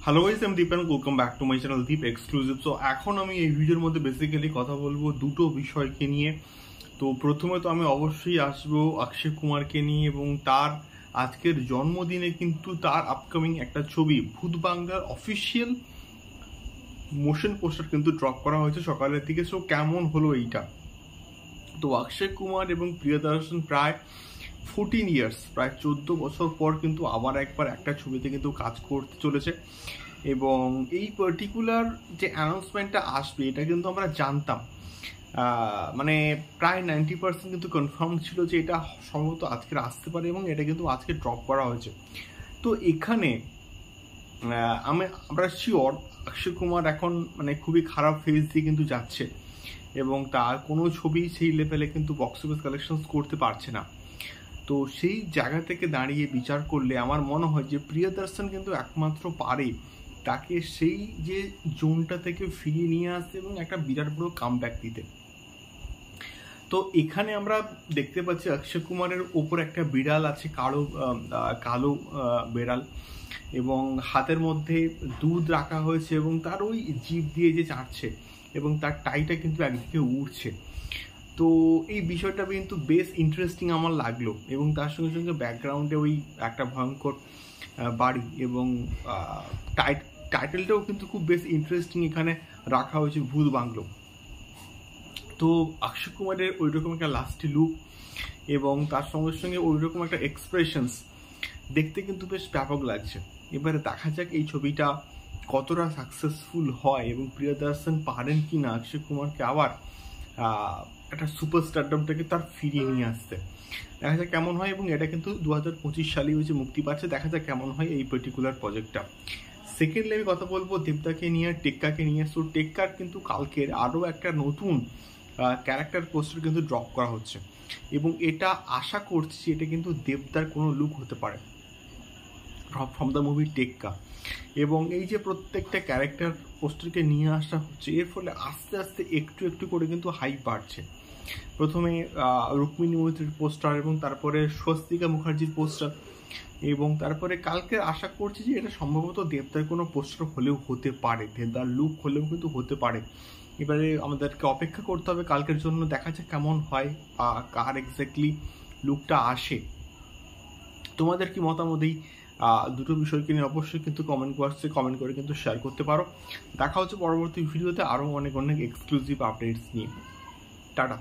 Hello guys, আমি Deep and welcome back to my channel Deep exclusive. So এখন আমি এই ভিডিওর মধ্যে বেসিক্যালি কথা বলবো দুটো বিষয়কে নিয়ে। তো প্রথমে তো আমি অবশ্যই আসবো অক্ষয় কুমারকে নিয়ে, এবং তার আজকের জন্মদিনে কিন্তু তার আপকামিং একটা ছবি ভূত বাংলার অফিসিয়াল মোশন পোস্টার কিন্তু ড্রপ করা হয়েছে সকালের দিকে। সো কেমন হলো এইটা? তো অক্ষয় কুমার এবং প্রিয়দর্শন প্রায় 14 ইয়ার্স, প্রায় 14 বছর পর কিন্তু আবার একবার একটা ছবিতে কিন্তু কাজ করতে চলেছে। এবং এই পার্টিকুলার যে অ্যানাউন্সমেন্টটা আসবে এটা কিন্তু আমরা জানতাম, মানে প্রায় 90% কিন্তু কনফার্ম ছিল যে এটা সম্ভবত আজকে আসতে পারে, এবং এটা কিন্তু আজকে ড্রপ করা হয়েছে। তো এখানে আমরা শিওর অক্ষয় কুমার এখন মানে খুবই খারাপ ফেজ দিয়ে কিন্তু যাচ্ছে, এবং তার কোনো ছবি সেই লেভেলে কিন্তু বক্স অফিস কালেকশন করতে পারছে না। তো সেই জায়গা থেকে দাঁড়িয়ে বিচার করলে আমার মনে হয় যে প্রিয়দর্শন কিন্তু একমাত্র পারে তাকে সেই যে জোনটা থেকে ফিরিয়ে নিয়ে আসতে এবং একটা বিরাট বড় কামব্যাক দিতে। তো এখানে আমরা দেখতে পাচ্ছি অক্ষয় কুমারের ওপর একটা বিড়াল আছে, কালো কালো বিড়াল, এবং হাতের মধ্যে দুধ রাখা হয়েছে, এবং তার ওই জিভ দিয়ে যে চাটছে, এবং তার টাইটা কিন্তু একদিকে উড়ছে। তো এই বিষয়টা কিন্তু বেশ ইন্টারেস্টিং আমার লাগলো, এবং তার সঙ্গে সঙ্গে ব্যাকগ্রাউন্ডে ওই একটা ভয়ঙ্কর বাড়ি, এবং টাইটেলটাও কিন্তু খুব বেশ ইন্টারেস্টিং এখানে রাখা হয়েছে, ভূত বাংলো। তো অক্ষয় কুমারের ওই রকম একটা লাস্টি লুক এবং তার সঙ্গে সঙ্গে ওই রকম একটা এক্সপ্রেশনস দেখতে কিন্তু বেশ ব্যাপক লাগছে। এবারে দেখা যাক এই ছবিটা কতটা সাকসেসফুল হয়, এবং প্রিয়দর্শন পারেন কি না অক্ষয় কুমারকে আবার একটা সুপারস্টারডমটাকে তার ফিরিয়ে নিয়ে আসতে। দেখা যাক কেমন হয়, এবং এটা কিন্তু 2025 সালেই হয়েছে মুক্তি পাচ্ছে। দেখা যাক কেমন হয় এই পার্টিকুলার প্রজেক্টটা। সেকেন্ডলি আমি কথা বলবো দেবদাকে নিয়ে, টেক্কাকে নিয়ে। সো টেক্কার কিন্তু কালকের আরও একটা নতুন ক্যারেক্টার পোস্টার কিন্তু ড্রপ করা হচ্ছে, এবং এটা আশা করছি এটা কিন্তু দেবদার কোনো লুক হতে পারে ফ্রম দ্য মুভি টেক্কা। এবং এই যে প্রত্যেকটা ক্যারেক্টার পোস্টারকে নিয়ে আসা হচ্ছে, এর ফলে আস্তে আস্তে একটু একটু করে কিন্তু হাইপ বাড়ছে। প্রথমে রুক্মিণী মৈত্রীর পোস্টার, এবং তারপরে স্বস্তিকা মুখার্জির পোস্টার, এবং তারপরে কালকে আশা করছি যে এটা সম্ভবত দেবদার কোনো পোস্টার হলেও হতে পারে, দেবদার লুক হলেও কিন্তু হতে পারে। এবারে আমাদেরকে অপেক্ষা করতে হবে কালকের জন্য, দেখা যাক কেমন হয়, কার এক্স্যাক্টলি লুকটা আসে। তোমাদের কি মতামত এই দুটো বিষয়কে নিয়ে অবশ্যই কিন্তু কমেন্ট বক্সে কমেন্ট করে কিন্তু শেয়ার করতে পারো। দেখা হচ্ছে পরবর্তী ভিডিওতে আরও অনেক অনেক এক্সক্লুসিভ আপডেটস নিয়ে। টাটা।